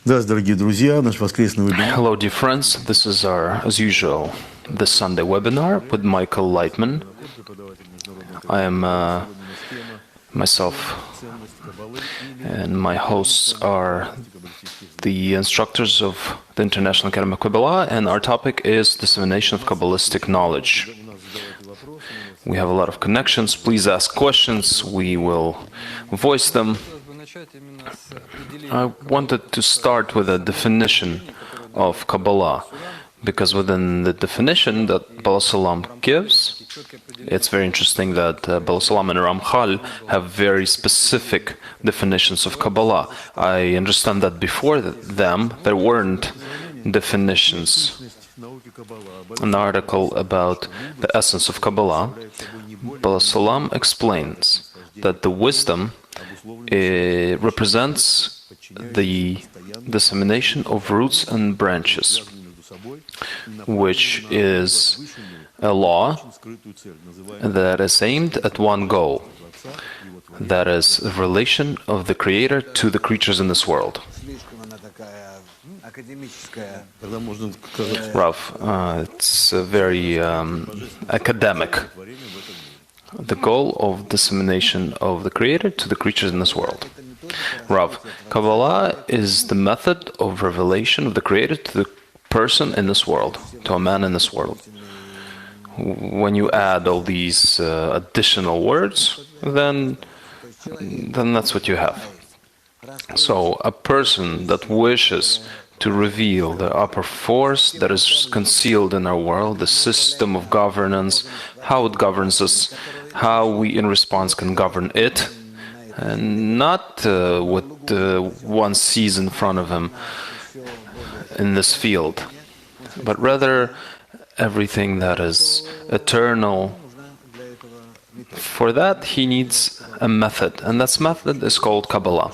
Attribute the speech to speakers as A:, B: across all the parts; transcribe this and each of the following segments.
A: Hello, dear friends. This is our, as usual, the Sunday webinar with Michael Laitman. I am myself, and my hosts are the instructors of the International Academy of Kabbalah, and our topic is dissemination of Kabbalistic knowledge. We have a lot of connections. Please ask questions. We will voice them. I wanted to start with a definition of Kabbalah, because within the definition that Baal Salam gives, it's very interesting that Baal Salam and Ramchal have very specific definitions of Kabbalah. I understand that before them, there weren't definitions. An article about the essence of Kabbalah, Baal Salam explains that the wisdom represents the dissemination of roots and branches, which is a law that is aimed at one goal, that is the relation of the Creator to the creatures in this world. Rav, it's very academic. The goal of dissemination of the Creator to the creatures in this world. Rav, Kabbalah is the method of revelation of the Creator to the person in this world, to a man in this world. When you add all these additional words, then that's what you have. So a person that wishes to reveal the upper force that is concealed in our world, the system of governance, how it governs us, how we in response can govern it, and not what one sees in front of him in this field, but rather everything that is eternal. For that, he needs a method, and that method is called Kabbalah.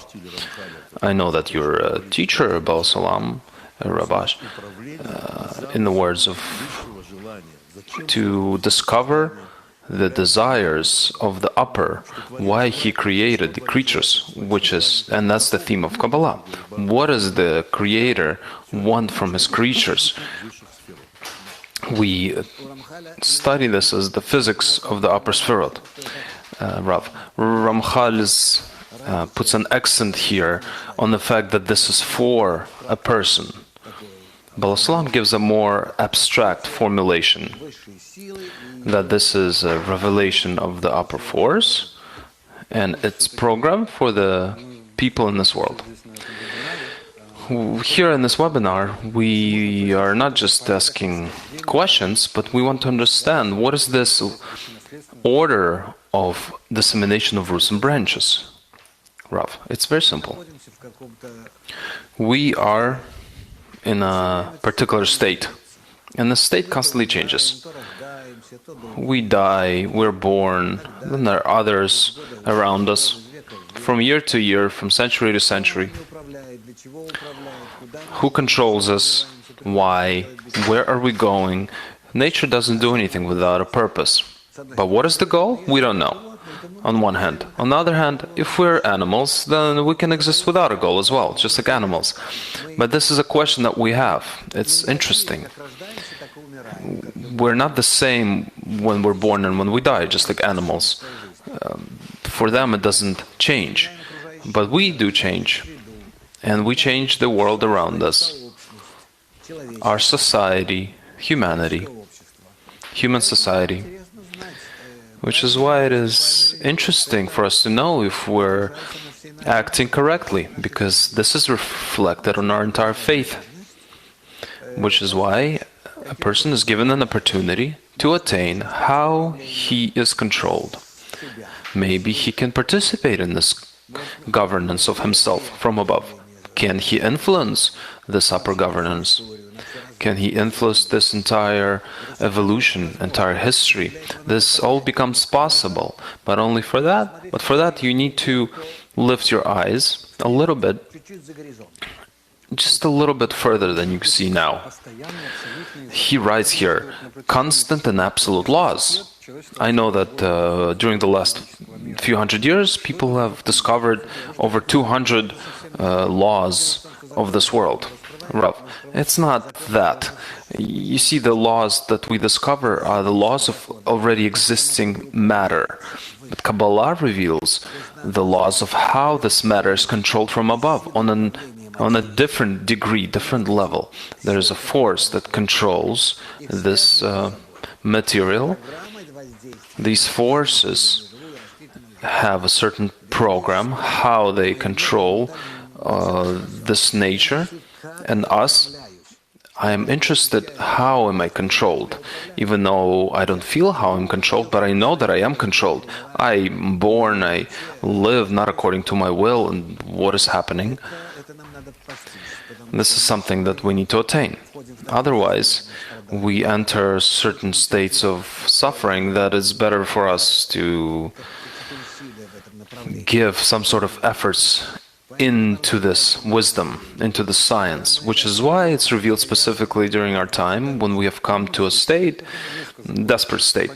A: I know that you're a teacher, Baal Salam, Rabash, in the words of to discover the desires of the upper, why he created the creatures, and that's the theme of Kabbalah. What does the Creator want from his creatures? We study this as the physics of the upper spherot. Rav Ramchal puts an accent here on the fact that this is for a person. Baal Salam gives a more abstract formulation, that this is a revelation of the upper force, and it's programmed for the people in this world. Here in this webinar, we are not just asking questions, but we want to understand what is this order of dissemination of roots and branches. Rav, it's very simple. We are in a particular state, and the state constantly changes. We die, we're born, then there are others around us, from year to year, from century to century. Who controls us? Why? Where are we going? Nature doesn't do anything without a purpose. But what is the goal? We don't know, on one hand. On the other hand, if we're animals, then we can exist without a goal as well, just like animals. But this is a question that we have. It's interesting. We're not the same when we're born and when we die, just like animals. For them, it doesn't change. But we do change. And we change the world around us. Our society, humanity, human society. Which is why it is interesting for us to know if we're acting correctly, because this is reflected on our entire faith. Which is why a person is given an opportunity to attain how he is controlled. Maybe he can participate in this governance of himself from above. Can he influence this upper governance? Can he influence this entire evolution, entire history? This all becomes possible, but only for that. But for that, you need to lift your eyes a little bit, just a little bit further than you can see now. He writes here, constant and absolute laws. I know that during the last few hundred years, people have discovered over 200 laws of this world. Rav, it's not that. You see, the laws that we discover are the laws of already existing matter. But Kabbalah reveals the laws of how this matter is controlled from above on a different degree, different level. There is a force that controls this material. These forces have a certain program, how they control this nature and us. I am interested, how am I controlled? Even though I don't feel how I'm controlled, but I know that I am controlled. I'm born, I live not according to my will, and what is happening? This is something that we need to attain. Otherwise, we enter certain states of suffering that it's better for us to give some sort of efforts into this wisdom, into the science, which is why it's revealed specifically during our time when we have come to a state, desperate state.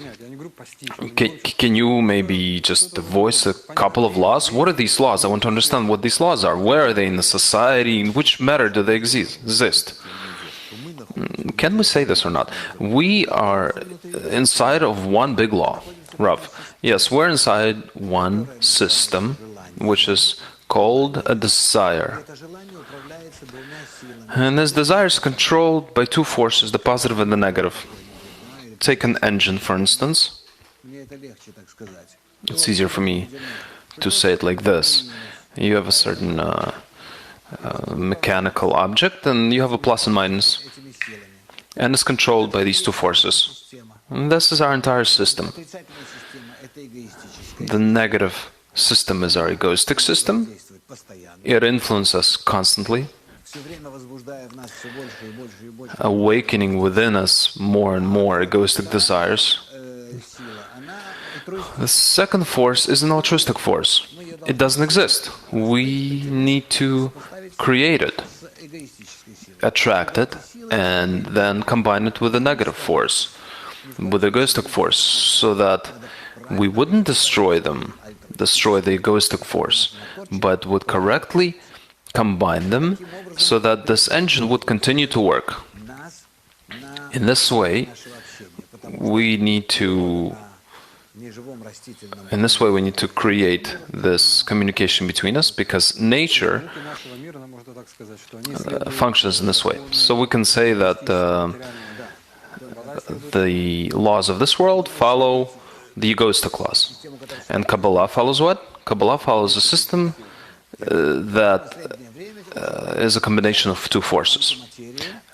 A: Can you maybe just voice a couple of laws? What are these laws? I want to understand what these laws are. Where are they in the society? In which matter do they exist? Can we say this or not? We are inside of one big law, Rav. Yes, we're inside one system, which is called a desire. And this desire is controlled by two forces, the positive and the negative. Take an engine, for instance. It's easier for me to say it like this. You have a certain mechanical object, and you have a plus and minus. And it's controlled by these two forces. And this is our entire system. The negative system is our egoistic system. It influences us constantly, awakening within us more and more egoistic desires. The second force is an altruistic force. It doesn't exist. We need to create it, attract it, and then combine it with a negative force, with the egoistic force, so that we wouldn't destroy the egoistic force, but would correctly combine them so that this engine would continue to work. In this way, we need to create this communication between us, because nature functions in this way. So we can say that the laws of this world follow the egoistic laws. And Kabbalah follows what? Kabbalah follows a system that is a combination of two forces.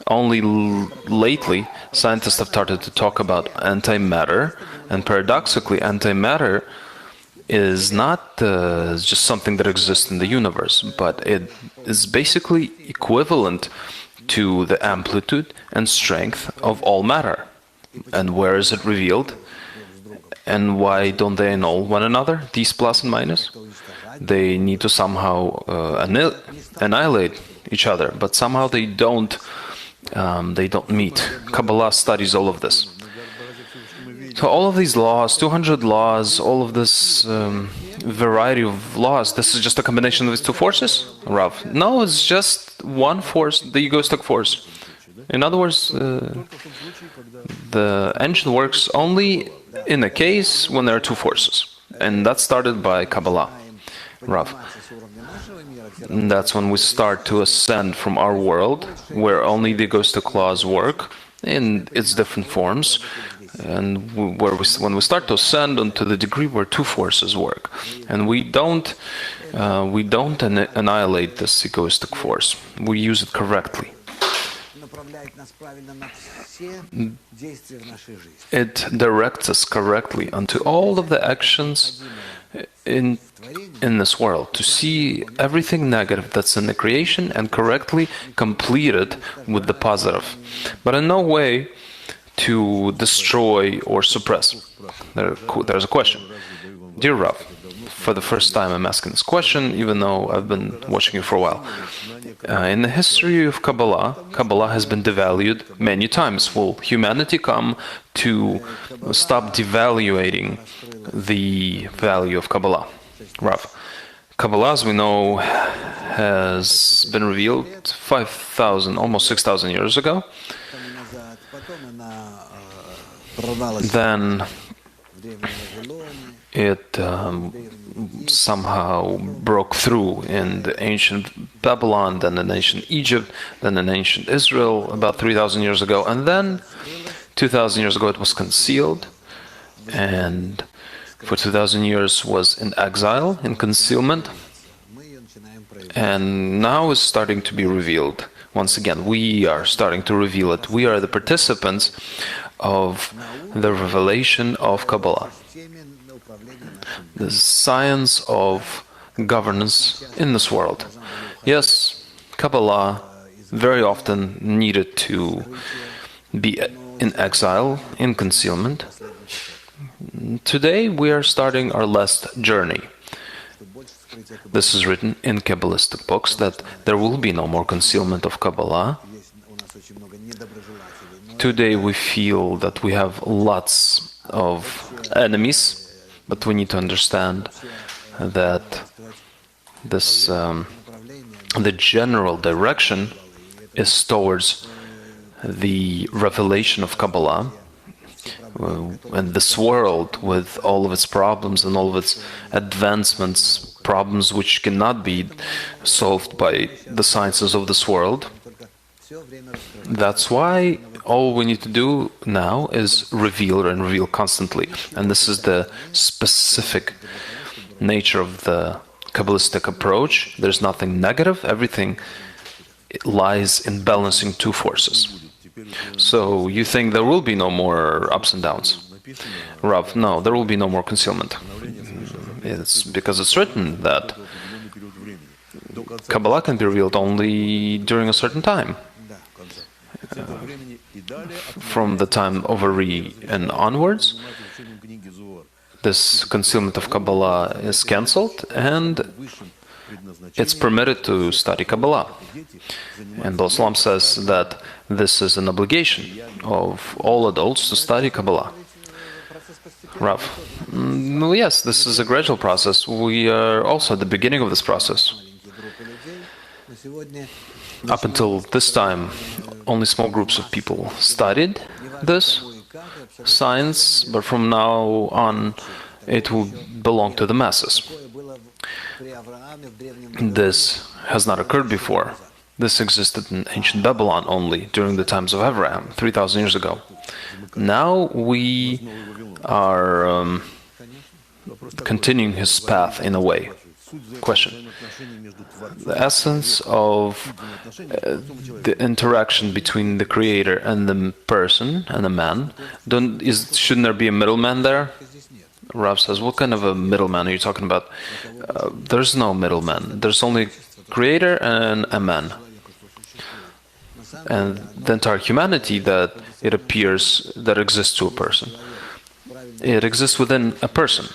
A: Only lately, scientists have started to talk about antimatter, and paradoxically, antimatter is not just something that exists in the universe, but it is basically equivalent to the amplitude and strength of all matter. And where is it revealed? And why don't they annul one another, these plus and minus? They need to somehow annihilate each other, but somehow they don't meet. Kabbalah studies all of this. So all of these laws, 200 laws, all of this variety of laws, this is just a combination of these two forces? Rav, no, it's just one force, the egoistic force. In other words, the engine works only in a case when there are two forces. And that started by Kabbalah, Rav. And that's when we start to ascend from our world, where only the egoistic laws work in its different forms, and when we start to ascend onto the degree where two forces work, and we don't annihilate this egoistic force. We use it correctly. It directs us correctly onto all of the actions in this world, to see everything negative that's in the creation and correctly complete it with the positive, but in no way to destroy or suppress. There's a question. Dear Rav, for the first time I'm asking this question, even though I've been watching you for a while. In the history of Kabbalah, Kabbalah has been devalued many times. Will humanity come to stop devaluating the value of Kabbalah? Rav, Kabbalah, as we know, has been revealed 5,000, almost 6,000 years ago. Then it somehow broke through in the ancient Babylon, then in ancient Egypt, then in ancient Israel about 3,000 years ago, and then 2,000 years ago it was concealed, and for 2,000 years was in exile, in concealment, and now is starting to be revealed. Once again, we are starting to reveal it. We are the participants of the revelation of Kabbalah, the science of governance in this world. Yes, Kabbalah very often needed to be in exile, in concealment. Today we are starting our last journey. This is written in Kabbalistic books that there will be no more concealment of Kabbalah. Today we feel that we have lots of enemies, but we need to understand that this the general direction is towards the revelation of Kabbalah, and this world with all of its problems and all of its advancements, problems which cannot be solved by the sciences of this world. That's why all we need to do now is reveal and reveal constantly. And this is the specific nature of the Kabbalistic approach. There's nothing negative, everything lies in balancing two forces. So you think there will be no more ups and downs? Rav, no, there will be no more concealment. It's because it's written that Kabbalah can be revealed only during a certain time. From the time of Ari and onwards, this concealment of Kabbalah is cancelled and it's permitted to study Kabbalah. And Islam says that this is an obligation of all adults to study Kabbalah. Rav, yes, this is a gradual process. We are also at the beginning of this process. Up until this time, only small groups of people studied this science, but from now on it will belong to the masses. This has not occurred before. This existed in ancient Babylon only during the times of Abraham, 3,000 years ago. Now we are continuing his path in a way. Question. The essence of the interaction between the creator and the person and the man, shouldn't there be a middleman there? Rav says, what kind of a middleman are you talking about? There's no middleman. There's only creator and a man. And the entire humanity that it appears that exists to a person. It exists within a person.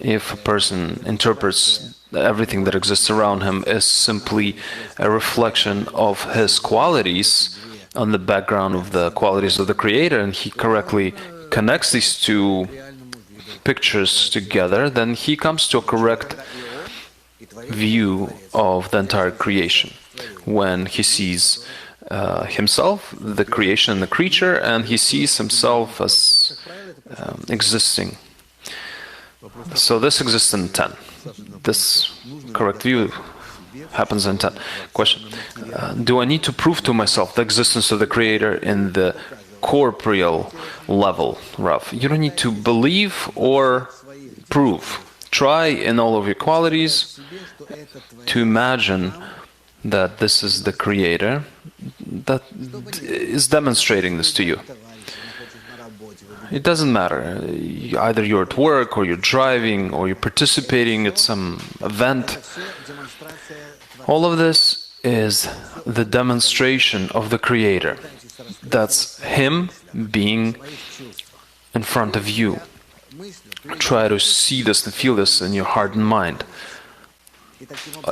A: If a person interprets everything that exists around him as simply a reflection of his qualities on the background of the qualities of the creator, and he correctly connects these two pictures together, then he comes to a correct view of the entire creation. When he sees himself, the creation and the creature, and he sees himself as existing. So this exists in 10. This correct view happens in 10. Question. Do I need to prove to myself the existence of the creator in the corporeal level, Rav? You don't need to believe or prove. Try in all of your qualities to imagine that this is the creator that is demonstrating this to you. It doesn't matter. Either you're at work, or you're driving, or you're participating at some event. All of this is the demonstration of the Creator. That's Him being in front of you. Try to see this and feel this in your heart and mind.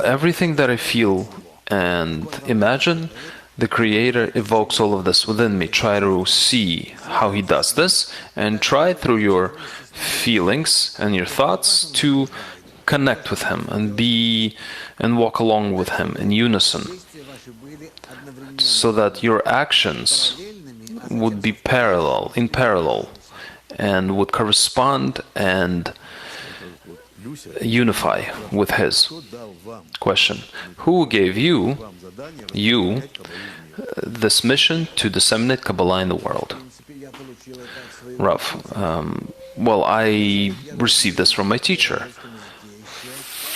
A: Everything that I feel and imagine, the Creator evokes all of this within me. Try to see how He does this, and try through your feelings and your thoughts to connect with Him and walk along with Him in unison, so that your actions would be in parallel, and would correspond and unify with His. Question: who gave you this mission to disseminate Kabbalah in the world? Rav: well, I received this from my teacher.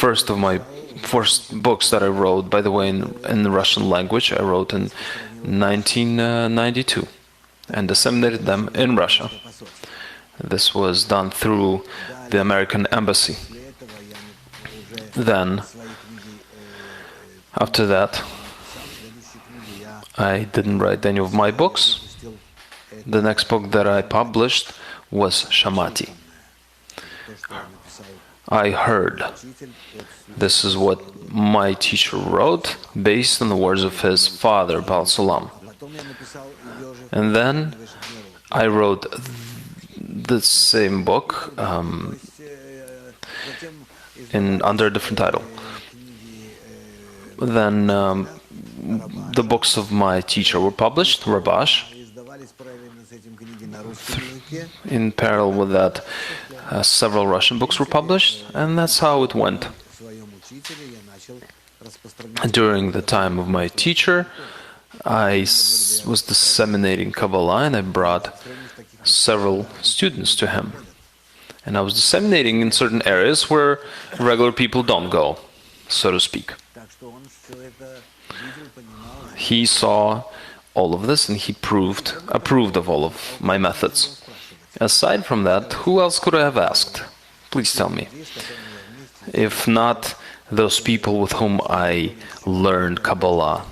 A: First books that I wrote, by the way, in the Russian language, I wrote in 1992 and disseminated them in Russia. This was done through the American embassy. Then, after that, I didn't write any of my books. The next book that I published was Shamati. I heard. This is what my teacher wrote based on the words of his father, Baal Salam. And then I wrote the same book under a different title. Then the books of my teacher were published, Rabash. In parallel with that, several Russian books were published, and that's how it went. During the time of my teacher, I was disseminating Kabbalah, and I brought several students to him. And I was disseminating in certain areas where regular people don't go, so to speak. He saw all of this, and he approved of all of my methods. Aside from that, who else could I have asked? Please tell me. If not those people with whom I learned Kabbalah,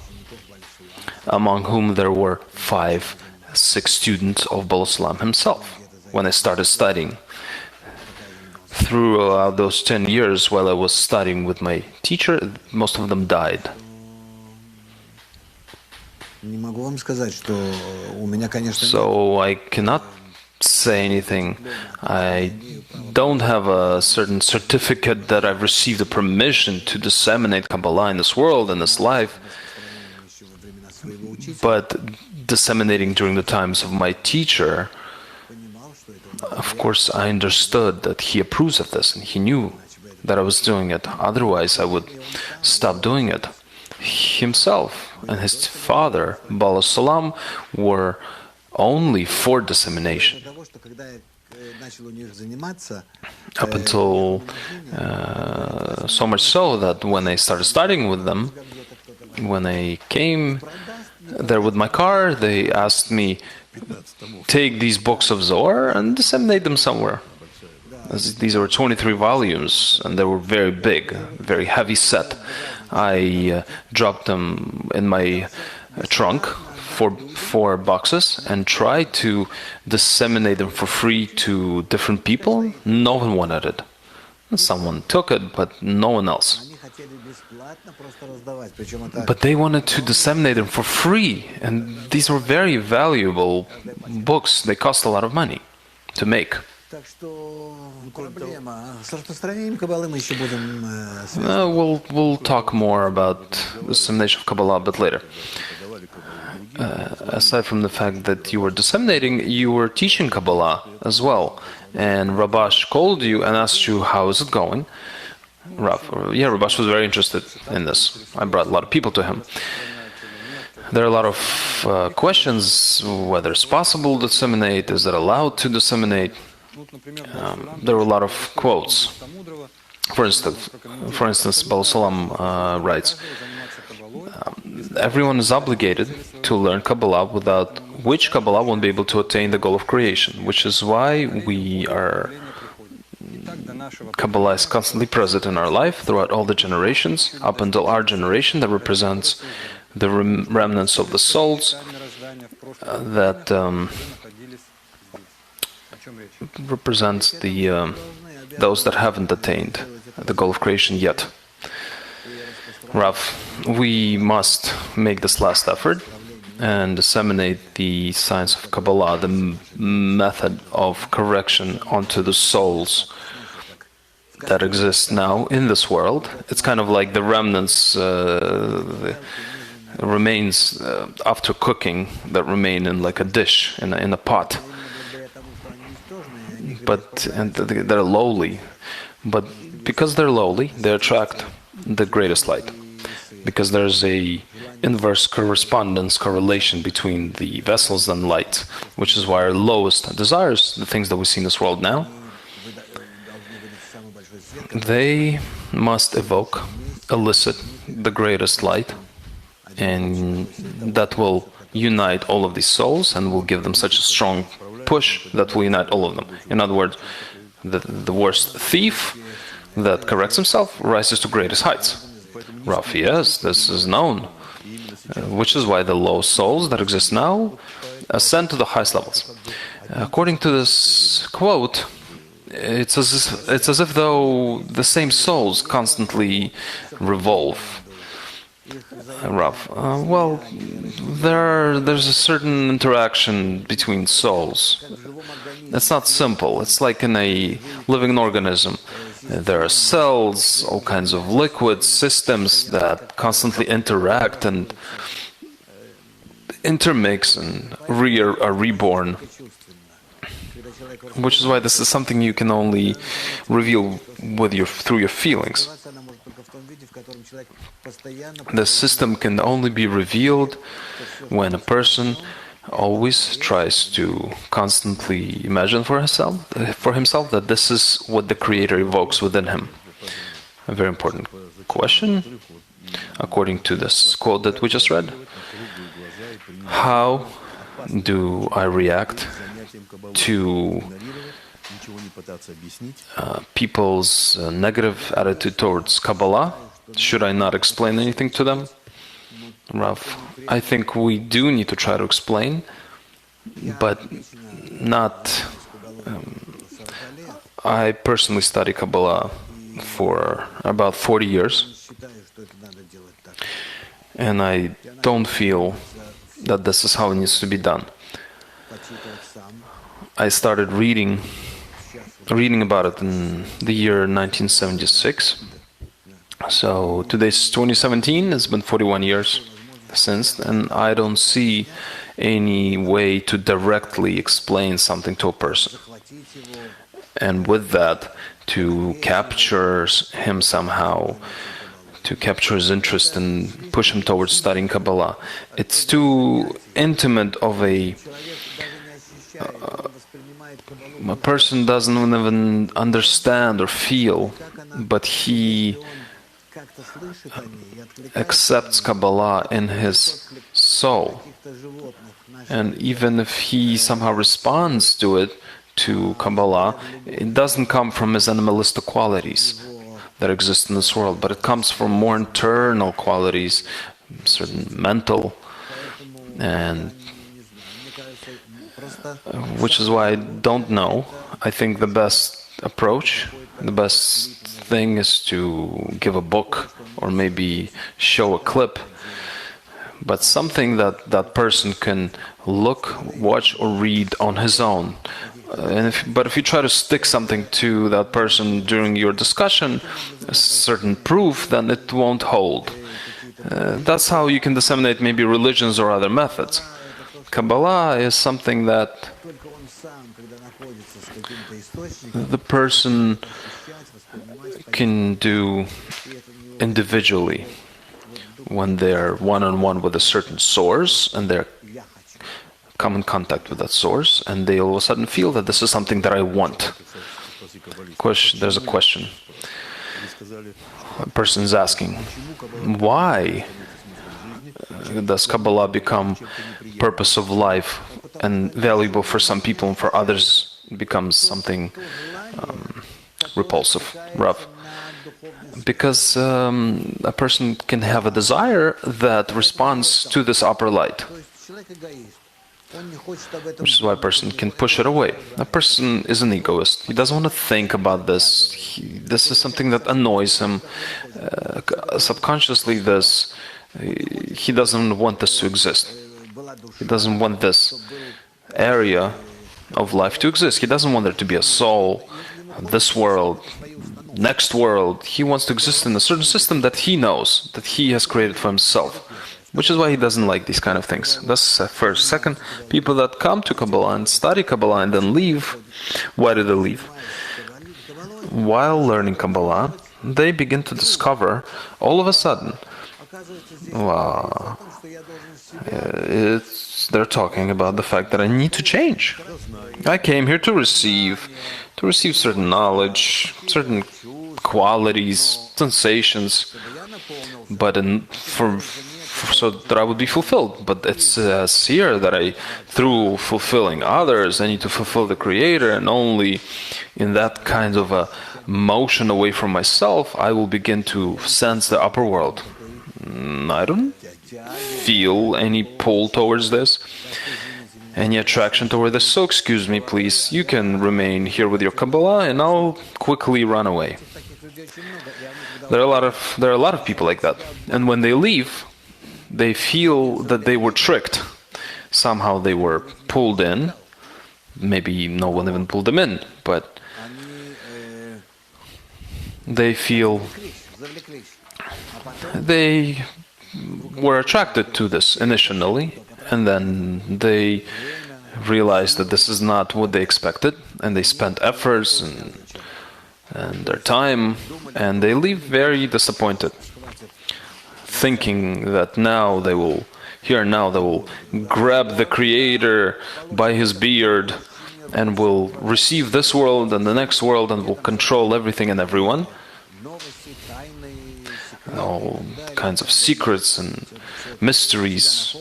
A: among whom there were 5, 6 students of Baal Salam himself. When I started studying, throughout those 10 years while I was studying with my teacher, most of them died. So I cannot say anything. I don't have a certain certificate that I've received a permission to disseminate Kabbalah in this world, in this life. But disseminating during the times of my teacher, of course, I understood that he approves of this, and he knew that I was doing it. Otherwise, I would stop doing it. Himself and his father, Baal Salam, were only for dissemination. Up until so much so that when I started studying with them, when I came there with my car, they asked me, take these books of Zohar and disseminate them somewhere. These are 23 volumes, and they were very big, very heavy set. I dropped them in my trunk, four boxes, and tried to disseminate them for free to different people. No one wanted it. Someone took it, but no one else. But they wanted to disseminate them for free, and these were very valuable books. They cost a lot of money to make. We'll talk more about the dissemination of Kabbalah a bit later. Aside from the fact that you were disseminating, you were teaching Kabbalah as well. And Rabash called you and asked you, how is it going? Rabash was very interested in this. I brought a lot of people to him. There are a lot of questions, whether it's possible to disseminate, is it allowed to disseminate? There were a lot of quotes. For instance, Baal Salam writes, everyone is obligated to learn Kabbalah, without which Kabbalah won't be able to attain the goal of creation, which is why Kabbalah is constantly present in our life throughout all the generations, up until our generation that represents the remnants of the souls that represents those that haven't attained the goal of creation yet. Rav, we must make this last effort and disseminate the science of Kabbalah, the method of correction onto the souls that exist now in this world. It's kind of like the remnants, the remains after cooking that remain in like a dish, in a pot. And they're lowly, but because they're lowly, they attract the greatest light. Because there's a inverse correlation between the vessels and light, which is why our lowest desires, the things that we see in this world now, they must elicit the greatest light, and that will unite all of these souls and will give them such a strong push that will unite all of them. In other words, the worst thief that corrects himself rises to greatest heights. Rav, yes, this is known, which is why the low souls that exist now ascend to the highest levels. According to this quote, it's as if though the same souls constantly revolve. Rav, well, there's a certain interaction between souls. It's not simple. It's like in a living organism. There are cells, all kinds of liquid systems that constantly interact and intermix and are reborn. Which is why this is something you can only reveal through your feelings. The system can only be revealed when a person always tries to constantly imagine for himself that this is what the Creator evokes within him. A very important question, according to this quote that we just read. How do I react to people's negative attitude towards Kabbalah? Should I not explain anything to them? Rav, I think we do need to try to explain, but not... I personally study Kabbalah for about 40 years, and I don't feel that this is how it needs to be done. I started reading about it in the year 1976. So today's 2017, it's been 41 years since, and I don't see any way to directly explain something to a person. And with that, to capture him somehow, to capture his interest and push him towards studying Kabbalah. It's too intimate of a person doesn't even understand or feel, but he accepts Kabbalah in his soul. And even if he somehow responds to Kabbalah, it doesn't come from his animalistic qualities that exist in this world, but it comes from more internal qualities, certain mental, and which is why I don't know. I think the best approach, the best thing is to give a book or maybe show a clip, but something that that person can look, watch, or read on his own. But if you try to stick something to that person during your discussion, a certain proof, then it won't hold. That's how you can disseminate maybe religions or other methods. Kabbalah is something that the person can do individually when they're one-on-one with a certain source and they're come in contact with that source, and they all of a sudden feel that this is something that I want. There's a question. A person is asking, why does Kabbalah become purpose of life and valuable for some people, and for others it becomes something repulsive, rough? Because a person can have a desire that responds to this upper light. which is why a person can push it away. A person is an egoist. He doesn't want to think about this. This is something that annoys him. Subconsciously, he doesn't want this to exist. He doesn't want this area of life to exist. He doesn't want there to be a soul, this world, next world. He wants to exist in a certain system that he knows, that he has created for himself, which is why he doesn't like these kind of things. That's first. Second, people that come to Kabbalah and study Kabbalah and then leave, why do they leave? While learning Kabbalah, they begin to discover, all of a sudden, wow, they're talking about the fact that I need to change. I came here to receive certain knowledge, certain qualities, sensations, but so that I would be fulfilled. But it says here that through fulfilling others, I need to fulfill the Creator, and only in that kind of a motion away from myself, I will begin to sense the upper world. I don't feel any pull towards this, any attraction toward this. So excuse me, please. You can remain here with your Kabbalah, and I'll quickly run away. There are a lot of people like that, and when they leave, they feel that they were tricked. Somehow they were pulled in. Maybe no one even pulled them in, but they feel they were attracted to this initially, and then they realized that this is not what they expected, and they spent efforts and their time, and they leave very disappointed, thinking that now they will grab the Creator by his beard and will receive this world and the next world and will control everything and everyone. All kinds of secrets and mysteries,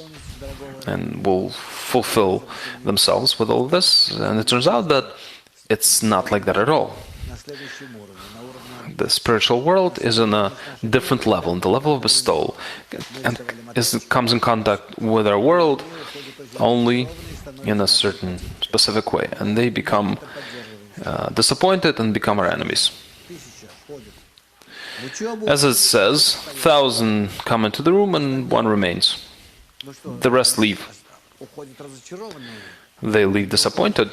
A: and will fulfill themselves with all of this. And it turns out that it's not like that at all. The spiritual world is on a different level, the level of bestowal, and comes in contact with our world only in a certain specific way, and they become disappointed and become our enemies. As it says, 1,000 come into the room and 1 remains. The rest leave. They leave disappointed.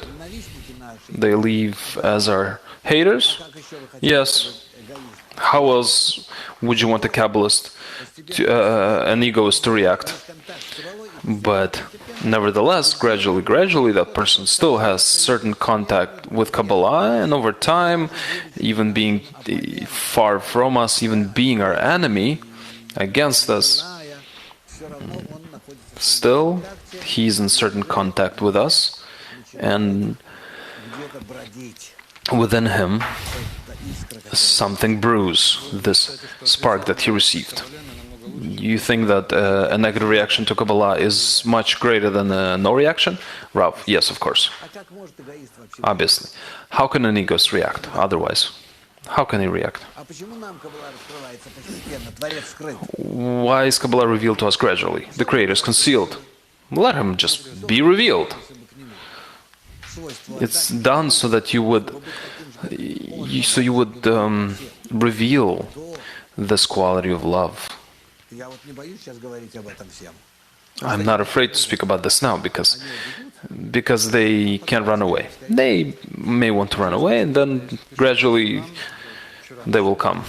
A: They leave as our haters. Yes. How else would you want a Kabbalist, an egoist, to react? But nevertheless, gradually, that person still has certain contact with Kabbalah, and over time, even being far from us, even being our enemy against us, still he's in certain contact with us, and within him something brews, this spark that he received. You think that a negative reaction to Kabbalah is much greater than a no reaction? Rav, yes, of course. Obviously. How can an egoist react otherwise? How can he react? Why is Kabbalah revealed to us gradually? The Creator is concealed. Let him just be revealed. It's done so that you would reveal this quality of love. I'm not afraid to speak about this now because they can't run away. They may want to run away, and then gradually they will come.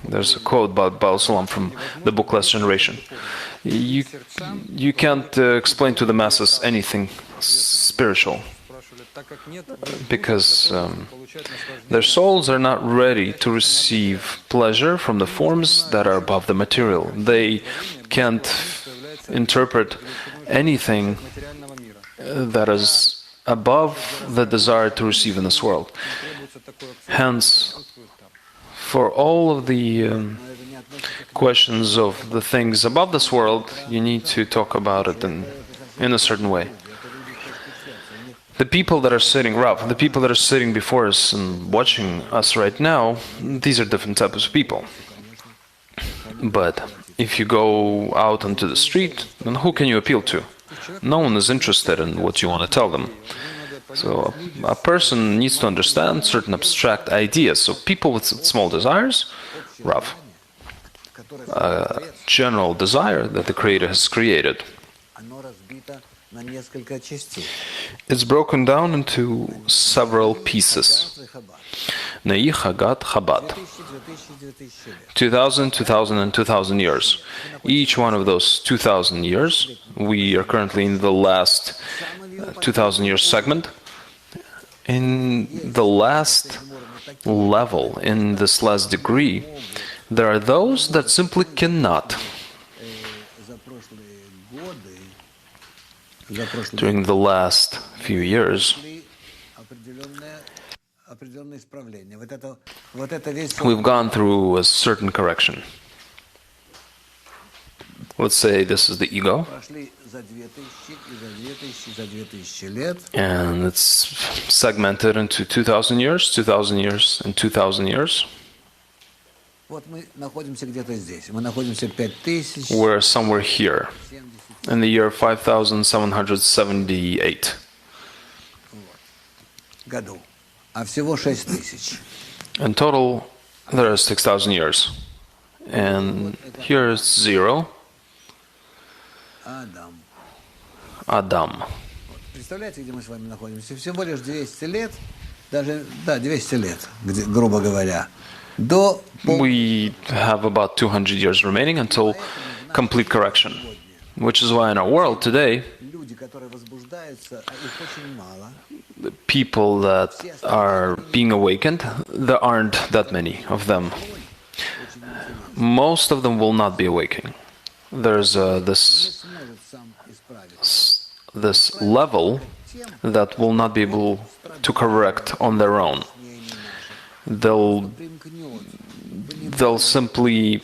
A: There's a quote about Baal Sulam from the book Last Generation. You can't explain to the masses anything spiritual, because their souls are not ready to receive pleasure from the forms that are above the material. They can't interpret anything that is above the desire to receive in this world. Hence, for all of the questions of the things above this world, you need to talk about it in a certain way. The people that are sitting, Rav, the people that are sitting before us and watching us right now, these are different types of people. But if you go out onto the street, then who can you appeal to? No one is interested in what you want to tell them. So a person needs to understand certain abstract ideas. So people with small desires, Rav, a general desire that the Creator has created, it's broken down into several pieces. Nei, Hagat, Chabad. 2,000, 2,000, and 2,000 years. Each one of those 2,000 years, we are currently in the last 2,000 year segment. In the last level, in this last degree, there are those that simply cannot. During the last few years, we've gone through a certain correction. Let's say this is the ego, and it's segmented into 2,000 years, 2,000 years, and 2,000 years. We're somewhere here, in the year 5,778. In total, there are 6,000 years. And here is 0. Адам.
B: Представляете, где мы с вами находимся? Всего лишь 200 лет, даже, да, 200 лет, грубо говоря, до...
A: We have about 200 years remaining until complete correction, which is why in our world today, the people that are being awakened, there aren't that many of them. Most of them will not be awakening. There's this level that will not be able to correct on their own. They'll simply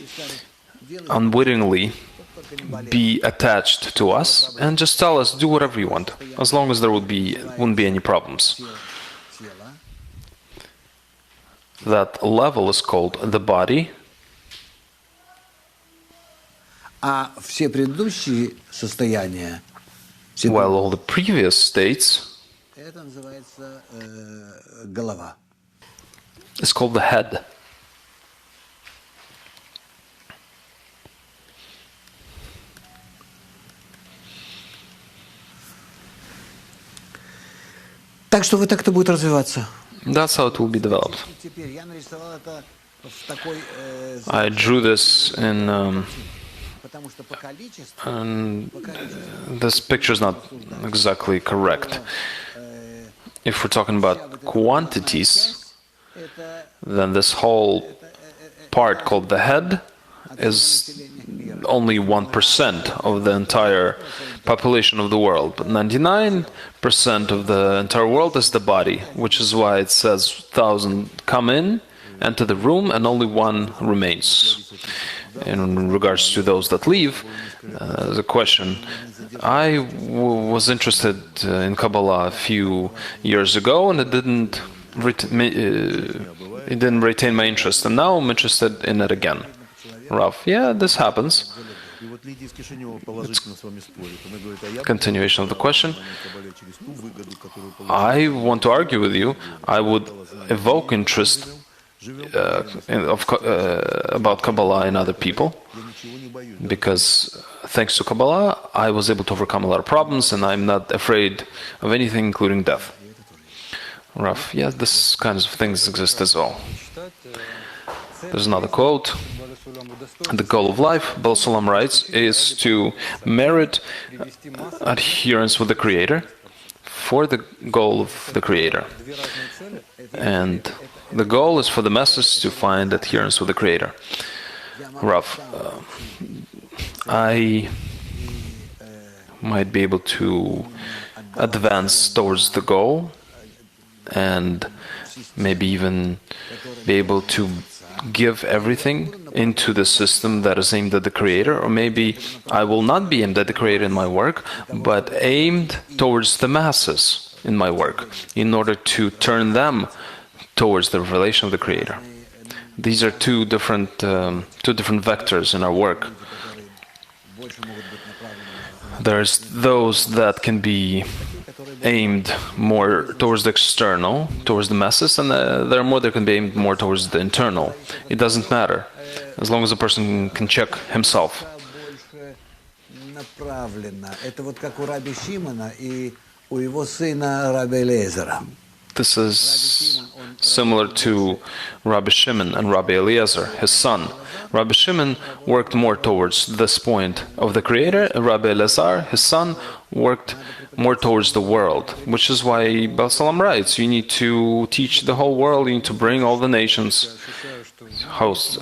A: unwittingly be attached to us and just tell us, do whatever you want, as long as there wouldn't be any problems. That level is called the body. While all the previous states is called the head.
B: Так что вот так это будет развиваться.
A: That's how it will be developed. I drew this in, and this picture is not exactly correct. If we're talking about quantities, then this whole part called the head is only 1% of the entire population of the world, but 99% of the entire world is the body, which is why it says 1,000 come in, enter the room, and only one remains. In regards to those that leave, the question, I was interested in Kabbalah a few years ago, and it didn't retain my interest, and now I'm interested in it again. Rav, yeah, this happens. It's continuation of the question. I want to argue with you. I would evoke interest about Kabbalah in other people, because thanks to Kabbalah, I was able to overcome a lot of problems, and I'm not afraid of anything, including death. Rav, yeah, this kinds of things exist as well. There's another quote. The goal of life, Baal Sulam writes, is to merit adherence with the Creator for the goal of the Creator. And the goal is for the masses to find adherence with the Creator. Rav, I might be able to advance towards the goal and maybe even be able to give everything into the system that is aimed at the Creator, or maybe I will not be aimed at the Creator in my work, but aimed towards the masses in my work, in order to turn them towards the revelation of the Creator. These are two different vectors in our work. There's those that can be aimed more towards the external, towards the masses, and there are more that can be aimed more towards the internal. It doesn't matter, as long as a person can check himself. This is similar to Rabbi Shimon and Rabbi Eliezer, his son. Rabbi Shimon worked more towards this point of the Creator, and Rabbi Eliezer, his son, worked more towards the world, which is why Baal Salam writes, you need to teach the whole world, you need to bring all the nations hosts.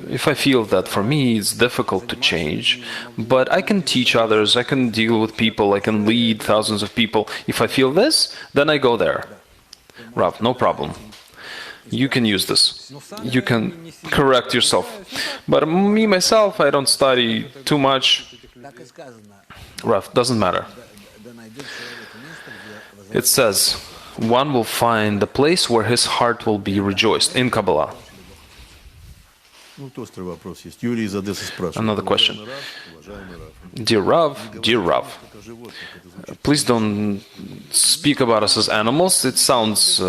A: If I feel that for me it's difficult to change, but I can teach others, I can deal with people, I can lead thousands of people. If I feel this, then I go there. Rav, no problem. You can use this. You can correct yourself. But me, myself, I don't study too much. Rav, doesn't matter. It says, one will find the place where his heart will be rejoiced in Kabbalah. Another question. Dear Rav, please don't speak about us as animals. It sounds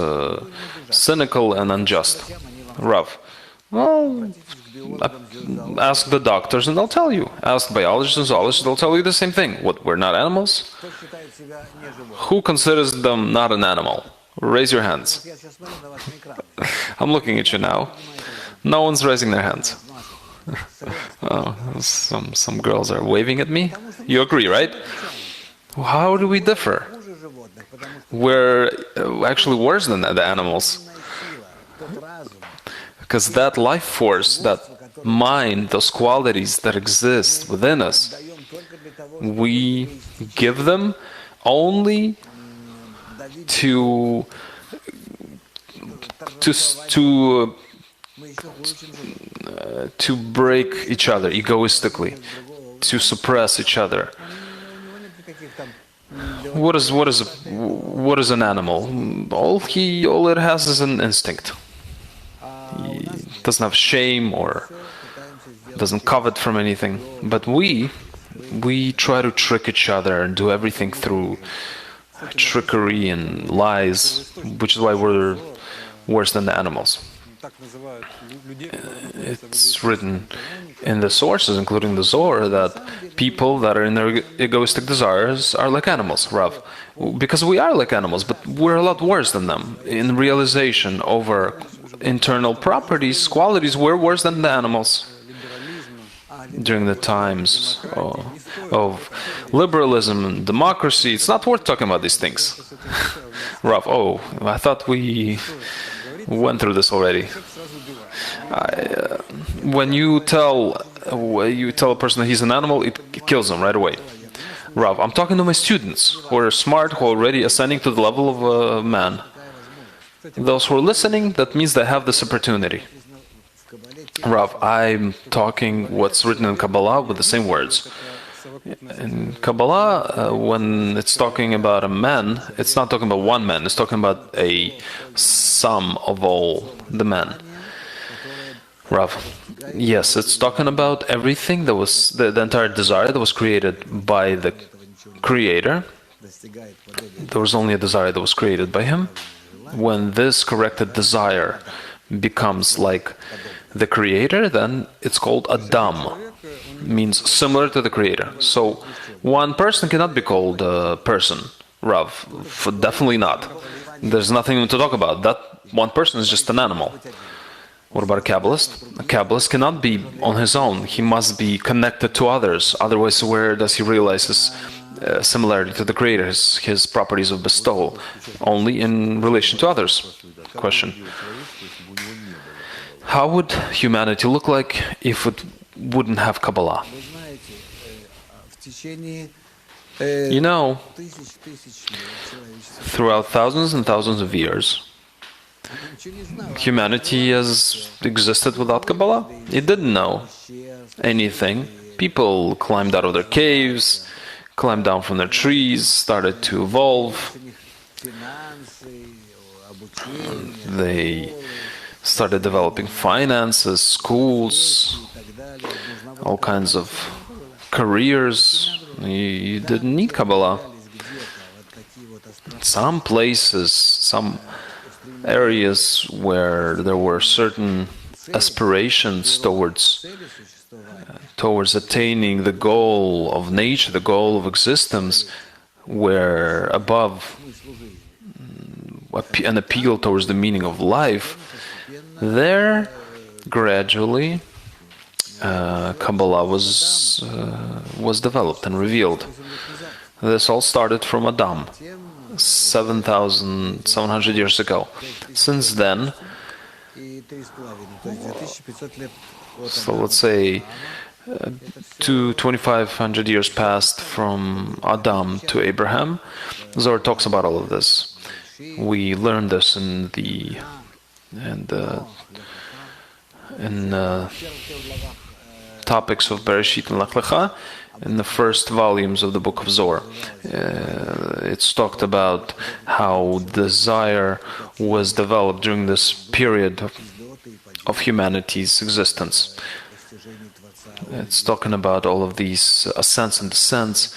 A: cynical and unjust. Rav, well, ask the doctors and they'll tell you. Ask biologists and zoologists, they'll tell you the same thing. What, we're not animals? Who considers them not an animal? Raise your hands. I'm looking at you now. No one's raising their hands. Some girls are waving at me. You agree, right? How do we differ? We're actually worse than the animals. Because that life force, that mind, those qualities that exist within us, we give them only to break each other egoistically, to suppress each other. What is an animal? All it has is an instinct. He doesn't have shame or doesn't covet from anything. But we try to trick each other and do everything through trickery and lies, which is why we're worse than the animals. It's written in the sources, including the Zohar, that people that are in their egoistic desires are like animals, Rav. Because we are like animals, but we're a lot worse than them. In realization over internal properties, qualities, we're worse than the animals. During the times of liberalism and democracy, it's not worth talking about these things. Rav, I thought we went through this already. When you tell a person that he's an animal, it kills him right away. Rav, I'm talking to my students who are smart, who are already ascending to the level of a man. Those who are listening, that means they have this opportunity. Rav, I'm talking what's written in Kabbalah with the same words. In Kabbalah, when it's talking about a man, it's not talking about one man, it's talking about a sum of all the men. Rav, yes, it's talking about everything that was, the entire desire that was created by the Creator. There was only a desire that was created by Him. When this corrected desire becomes like the Creator, then it's called Adam. Means similar to the Creator. So one person cannot be called a person, Rav. Definitely not. There's nothing to talk about. That one person is just an animal. What about a Kabbalist? A Kabbalist cannot be on his own. He must be connected to others. Otherwise, where does he realize his similarity to the Creator, his properties of bestowal? Only in relation to others. Question. How would humanity look like if it wouldn't have Kabbalah? You know, throughout thousands and thousands of years, humanity has existed without Kabbalah. It didn't know anything. People climbed out of their caves, climbed down from their trees, started to evolve. They started developing finances, schools, all kinds of careers. You didn't need Kabbalah. Some places, some areas where there were certain aspirations towards attaining the goal of nature, the goal of existence, were above an appeal towards the meaning of life. There, gradually, Kabbalah was developed and revealed. This all started from Adam, 7,700 years ago. Since then, so let's say 2,500 years passed from Adam to Abraham. Zohar talks about all of this. We learned this in topics of Bereshit and Lech Lecha, in the first volumes of the book of Zohar. It's talked about how desire was developed during this period of humanity's existence. It's talking about all of these ascents and descents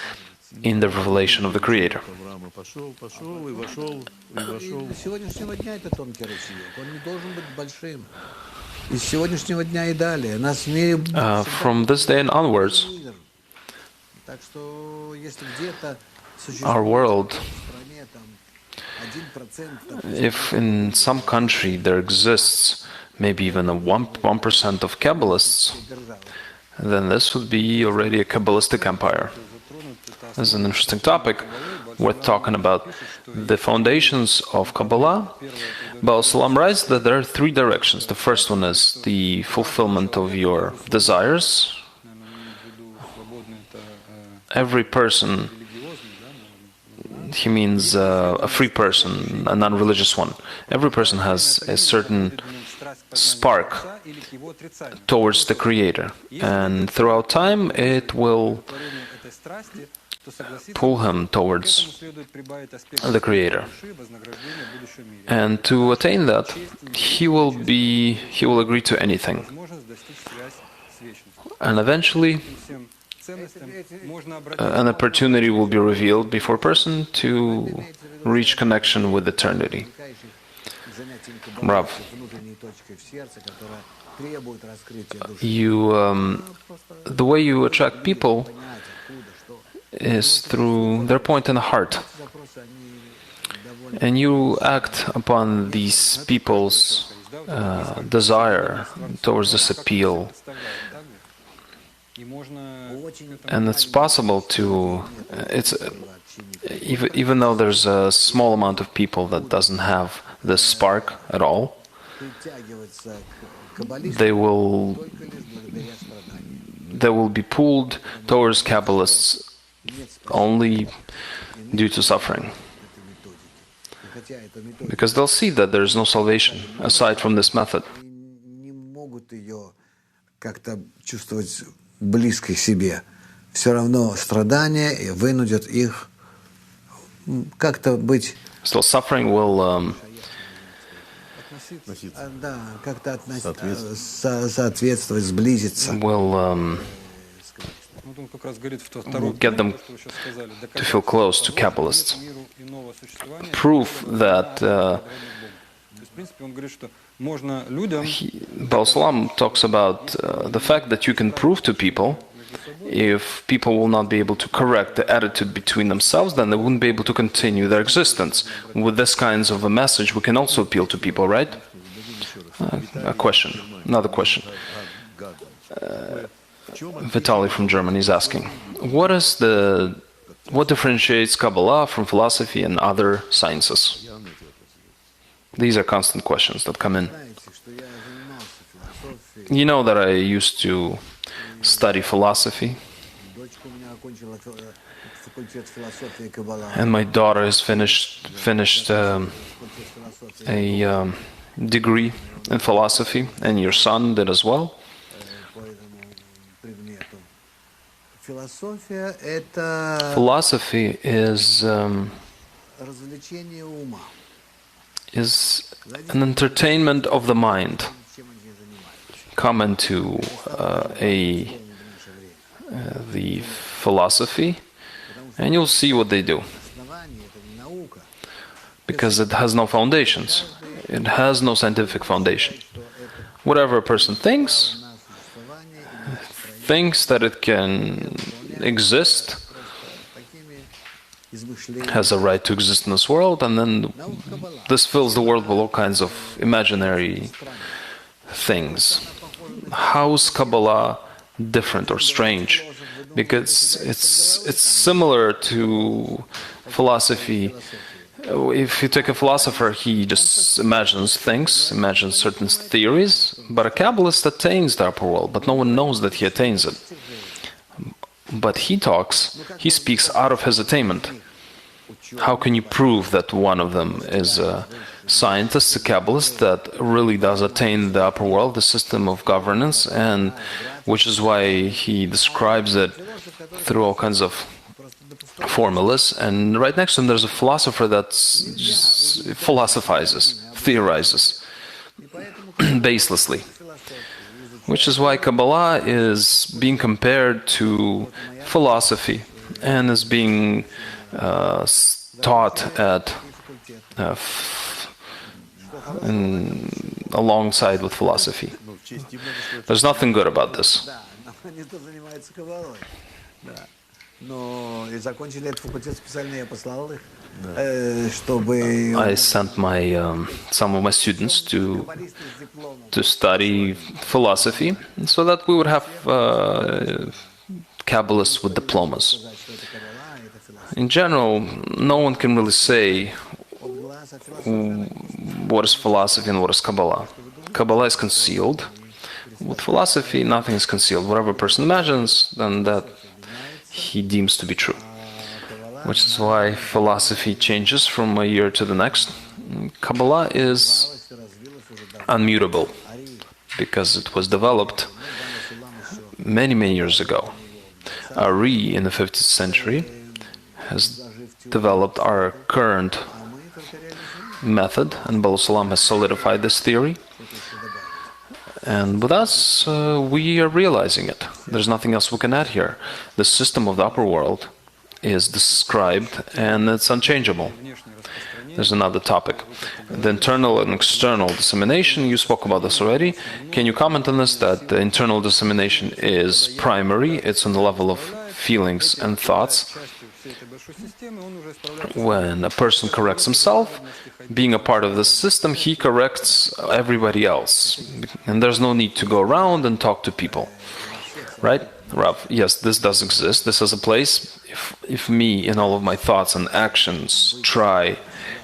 A: in the revelation of the Creator. From this day and onwards, our world, if in some country there exists maybe even a 1% of Kabbalists, then this would be already a Kabbalistic empire. This is an interesting topic. We're talking about the foundations of Kabbalah. Baal Salam writes that there are three directions. The first one is the fulfillment of your desires. Every person, he means a free person, a non-religious one. Every person has a certain spark towards the Creator, and throughout time it will pull him towards the Creator. And to attain that, he will agree to anything. And eventually, an opportunity will be revealed before a person to reach connection with eternity. Rav, the way you attract people is through their point in the heart. And you act upon these people's desire towards this appeal. And it's possible to, even though there's a small amount of people that doesn't have this spark at all, they will be pulled towards Kabbalists only due to suffering. Because they'll see that there's no salvation aside from this method.
B: Близких себе, все равно страдания и вынудят их как-то быть.
A: Still, suffering will
B: как-то соответствовать, сблизиться.
A: Will get them to feel close to Kabbalists. Proof that Baal Salam talks about the fact that you can prove to people, if people will not be able to correct the attitude between themselves, then they wouldn't be able to continue their existence. With this kinds of a message, we can also appeal to people, right? Another question. Vitaly from Germany is asking, what differentiates Kabbalah from philosophy and other sciences? These are constant questions that come in. You know that I used to study philosophy, and my daughter has finished a degree in philosophy, and your son did as well. Philosophy is is an entertainment of the mind. Come into the philosophy, and you'll see what they do. Because it has no foundations. It has no scientific foundation. Whatever a person thinks that it can exist, has a right to exist in this world, and then this fills the world with all kinds of imaginary things. How is Kabbalah different or strange? Because it's similar to philosophy. If you take a philosopher, he just imagines things, imagines certain theories, but a Kabbalist attains the upper world, but no one knows that he attains it. But he speaks out of his attainment. How can you prove that one of them is a scientist, a Kabbalist, that really does attain the upper world, the system of governance, and which is why he describes it through all kinds of formulas, and right next to him there's a philosopher that just philosophizes, theorizes, baselessly. Which is why Kabbalah is being compared to philosophy and is being taught at alongside with philosophy. There's nothing good about this. I sent some of my students to study philosophy so that we would have Kabbalists with diplomas. In general, no one can really say what is philosophy and what is Kabbalah. Kabbalah is concealed. With philosophy, nothing is concealed. Whatever a person imagines, then that he deems to be true. Which is why philosophy changes from a year to the next. Kabbalah is unmutable because it was developed many, many years ago. Ari in the 15th century has developed our current method, and Baal Salam has solidified this theory. And with us, we are realizing it. There's nothing else we can add here. The system of the upper world is described, and it's unchangeable. There's another topic. The internal and external dissemination, you spoke about this already. Can you comment on this, that the internal dissemination is primary, it's on the level of feelings and thoughts? When a person corrects himself, being a part of the system, he corrects everybody else. And there's no need to go around and talk to people. Right? Rav, yes, this does exist. This is a place. If me, in all of my thoughts and actions, try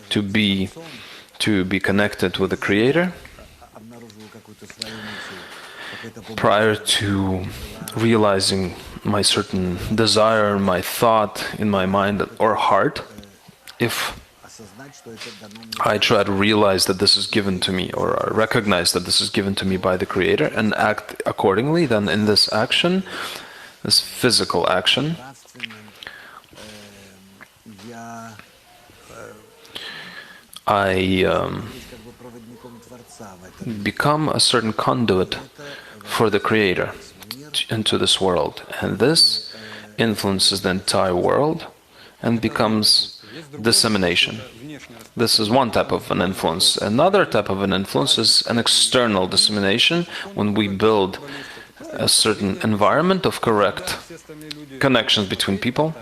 A: to be connected with the Creator, prior to realizing my certain desire, my thought in my mind or heart, if I try to realize that this is given to me, or I recognize that this is given to me by the Creator, and act accordingly, then in this action, this physical action, I become a certain conduit for the Creator into this world, and this influences the entire world and becomes dissemination. This is one type of an influence. Another type of an influence is an external dissemination, when we build a certain environment of correct connections between people,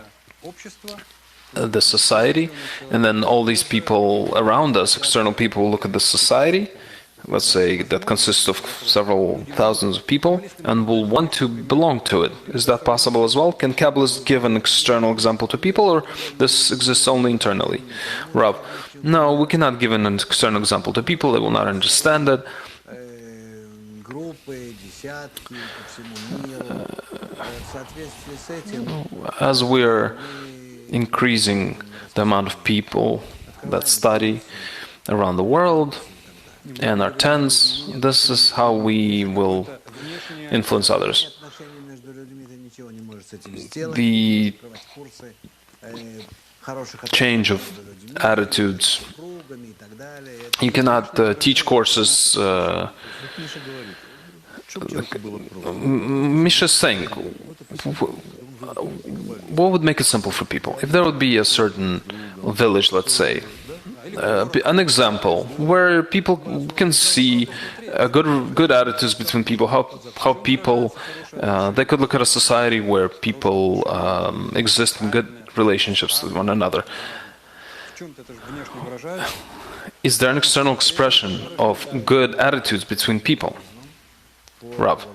A: the society, and then all these people around us, external people, look at the society, let's say that consists of several thousands of people, and will want to belong to it. Is that possible as well? Can Kabbalists give an external example to people, or this exists only internally? Rav, no, we cannot give an external example to people. They will not understand it. As we're increasing the amount of people that study around the world, and our tens, this is how we will influence others. The change of attitudes You cannot teach courses. Misha's saying, what would make it simple for people? If there would be a certain village, let's say, an example where people can see good attitudes between people, how people they could look at a society where people exist in good relationships with one another. Is there an external expression of good attitudes between people? Rav.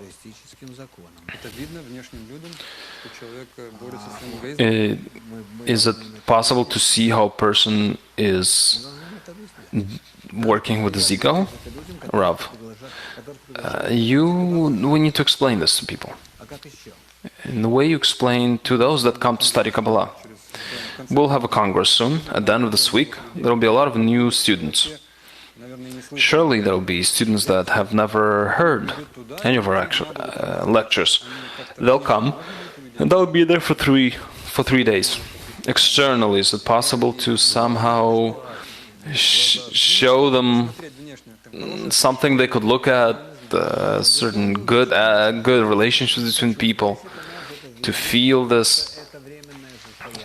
A: Is it possible to see how a person is working with his ego? Rav. We need to explain this to people. In the way you explain to those that come to study Kabbalah. We'll have a congress soon. At the end of this week, there will be a lot of new students. Surely there will be students that have never heard any of our lectures. They'll come, and they'll be there for three days. Externally, is it possible to somehow show them something they could look at, certain good relationships between people, to feel this?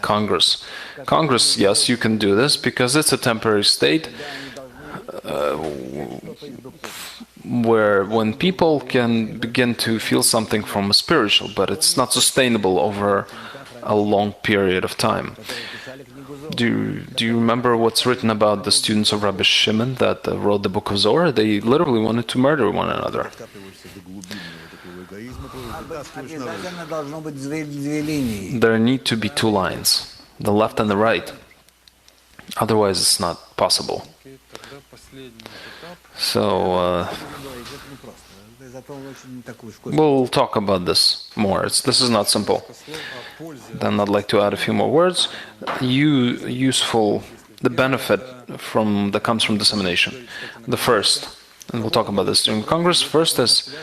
A: Congress, yes, you can do this because it's a temporary state where when people can begin to feel something from a spiritual, but it's not sustainable over a long period of time. Do you remember what's written about the students of Rabbi Shimon that wrote the book of Zohar? They literally wanted to murder one another. There need to be two lines, the left and the right. Otherwise, it's not possible. So, we'll talk about this more. This is not simple. Then I'd like to add a few more words. The benefit that comes from dissemination. The first, and we'll talk about this during Congress. First is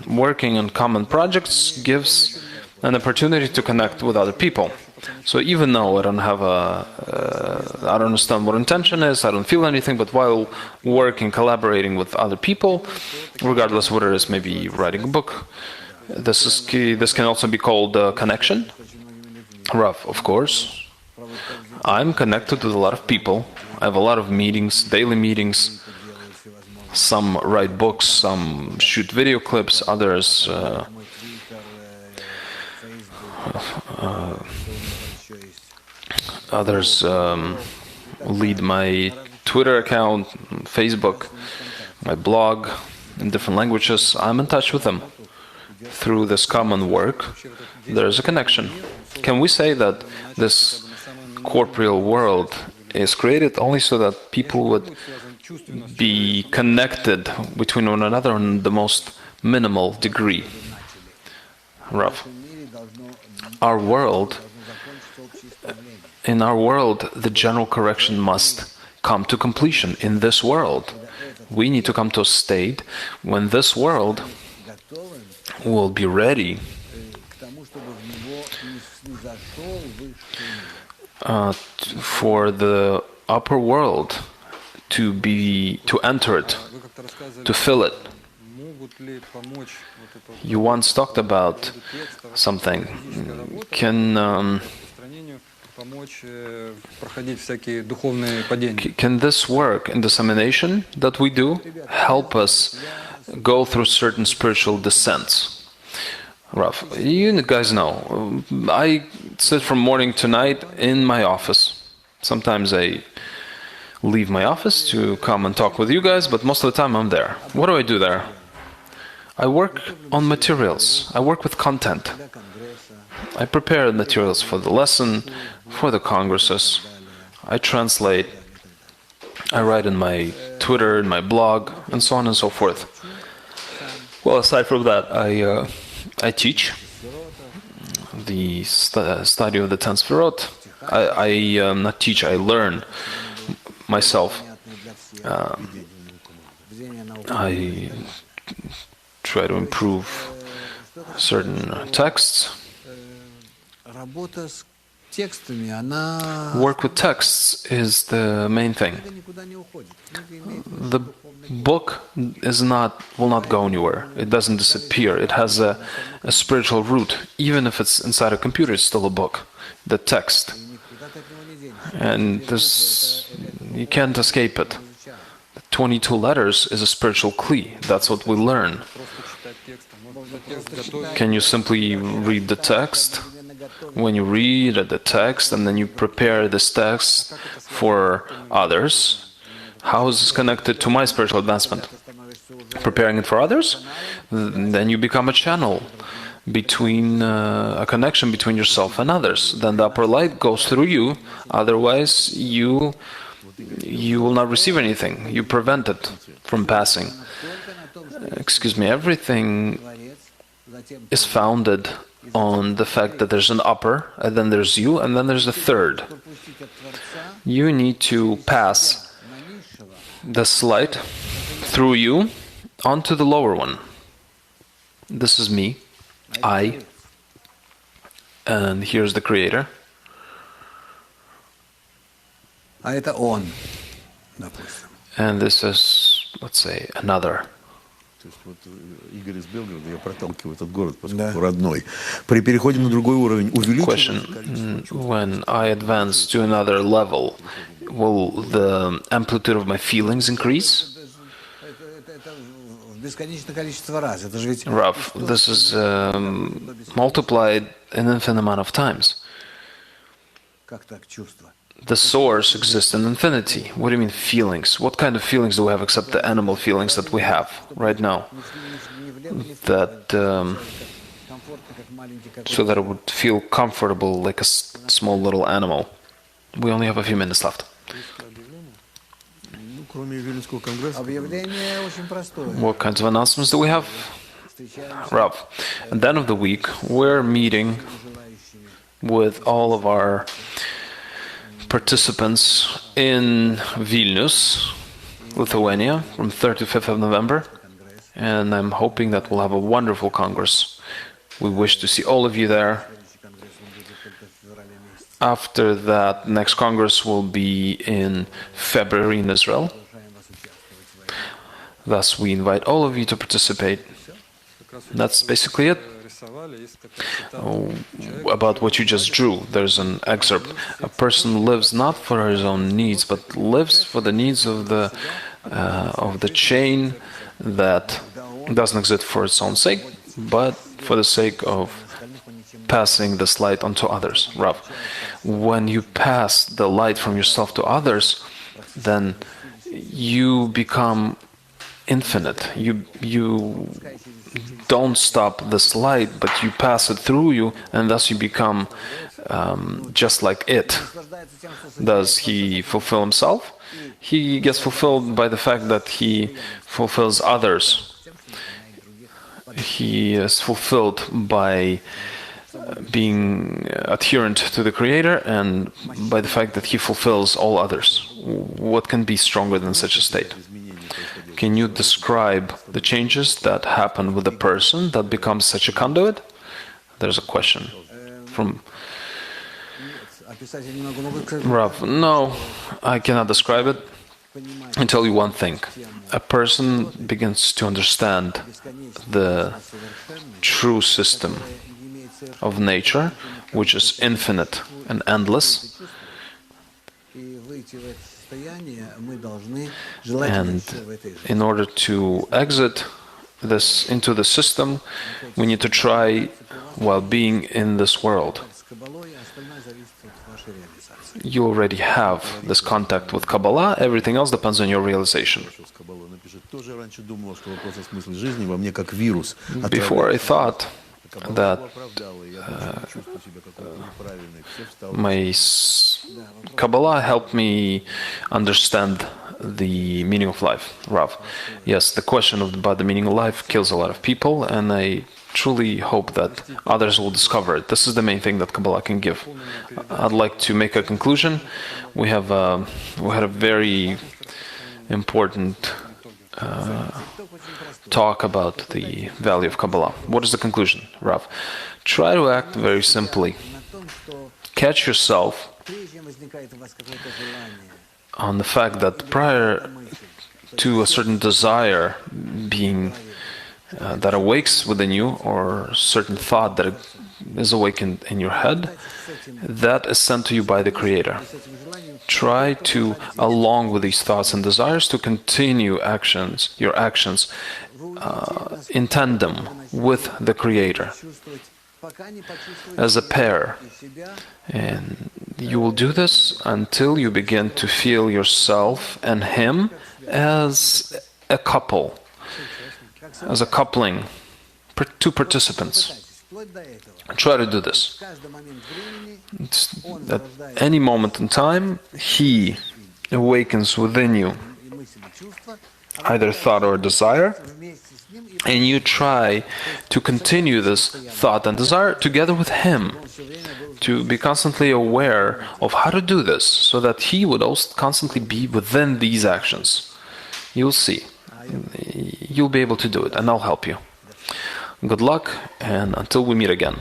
A: working on common projects gives an opportunity to connect with other people. So even though I don't understand what intention is, I don't feel anything, but while working, collaborating with other people, regardless of what it is, maybe writing a book, this is key. This can also be called connection. Rav, of course. I'm connected with a lot of people. I have a lot of meetings, daily meetings. Some write books, some shoot video clips, others lead my Twitter account, Facebook, my blog in different languages. I'm in touch with them. Through this common work, there is a connection. Can we say that this corporeal world is created only so that people would be connected between one another on the most minimal degree? Rav. In our world, the general correction must come to completion. In this world, we need to come to a state when this world will be ready for the upper world to enter it, to fill it. You once talked about something. Can this work in dissemination that we do help us go through certain spiritual descents? Rav, you guys know, I sit from morning to night in my office. Sometimes I leave my office to come and talk with you guys, but most of the time I'm there. What do I do there? I work on materials. I work with content. I prepare materials for the lesson, for the congresses. I translate. I write in my Twitter, in my blog, and so on and so forth. Well, aside from that, I teach the study of the 10 Sefirot. I not teach, I learn myself. I try to improve certain texts.
B: текстами, она
A: Work with texts is the main thing.
B: никуда не уходит.
A: The book will not go anywhere. It doesn't disappear. It has a spiritual root. Even if it's inside a computer, it's still a book. The text.
B: Никуда ты от него не денешься.
A: And you can't escape it. 22 letters is a spiritual key. That's what we learn. Can you simply read the text? When you read the text and then you prepare this text for others, how is this connected to my spiritual advancement? Preparing it for others? Then you become a channel between a connection between yourself and others. Then the upper light goes through you. Otherwise, you will not receive anything. You prevent it from passing. Excuse me, everything is founded on the fact that there's an upper, and then there's you, and then there's a third. You need to pass this light through you onto the lower one. This is me, I, and here's the Creator.
B: А это он, допустим.
A: And this is, let's say, another.
C: То есть вот Игорь из Белгорода, я проталкиваю этот город, поскольку родной. При переходе на другой уровень увеличивается
A: Question: when I advance to another level, will the amplitude of my feelings increase?
B: Это в бесконечное количество раз. Это же ведь
A: Rav, this is multiplied an infinite amount of times.
B: как так чувство.
A: The source exists in infinity. What do you mean feelings? What kind of feelings do we have except the animal feelings that we have right now? That so that it would feel comfortable like a small little animal. We only have a few minutes left.
C: Ну, кроме Вильнюсского конгресса.
B: Объявление очень простое.
A: What kinds of announcements do we have? Rav, at the end of the week, we're meeting with all of our participants in Vilnius, Lithuania, from 3rd to 5th of November, and I'm hoping that we'll have a wonderful Congress. We wish to see all of you there. After that, next Congress will be in February in Israel. Thus, we invite all of you to participate. That's basically it. About what you just drew, there's an excerpt. A person lives not for his own needs, but lives for the needs of the chain that doesn't exist for its own sake, but for the sake of passing this light onto others. Rav, when you pass the light from yourself to others, then you become infinite. You don't stop this light, but you pass it through you, and thus you become just like it. Does he fulfill himself? He gets fulfilled by the fact that he fulfills others. He is fulfilled by being adherent to the Creator and by the fact that he fulfills all others. What can be stronger than such a state? Can you describe the changes that happen with a person that becomes such a conduit? There's a question from Rav. No, I cannot describe it. I tell you one thing. A person begins to understand the true system of nature, which is infinite and endless. And in order to exit this into the system, we need to try while being in this world. You already have this contact with Kabbalah, everything else depends on your realization. Before I thought that my Kabbalah helped me understand the meaning of life. Rav, yes, the question about the meaning of life kills a lot of people, and I truly hope that others will discover it. This is the main thing that Kabbalah can give. I'd like to make a conclusion. We had a very important talk about the value of Kabbalah. What is the conclusion, Rav? Try to act very simply. catch yourself on the fact that prior to a certain desire being that awakes within you, or certain thought that is awakened in your head, that is sent to you by the Creator. Try to, along with these thoughts and desires, to continue your actions in tandem with the Creator as a pair. And you will do this until you begin to feel yourself and Him as a couple, as a coupling, two participants. Try to do this. At any moment in time, He awakens within you either thought or desire, and you try to continue this thought and desire together with Him, to be constantly aware of how to do this, so that He would also constantly be within these actions. You'll see. You'll be able to do it, and I'll help you. Good luck, and until we meet again.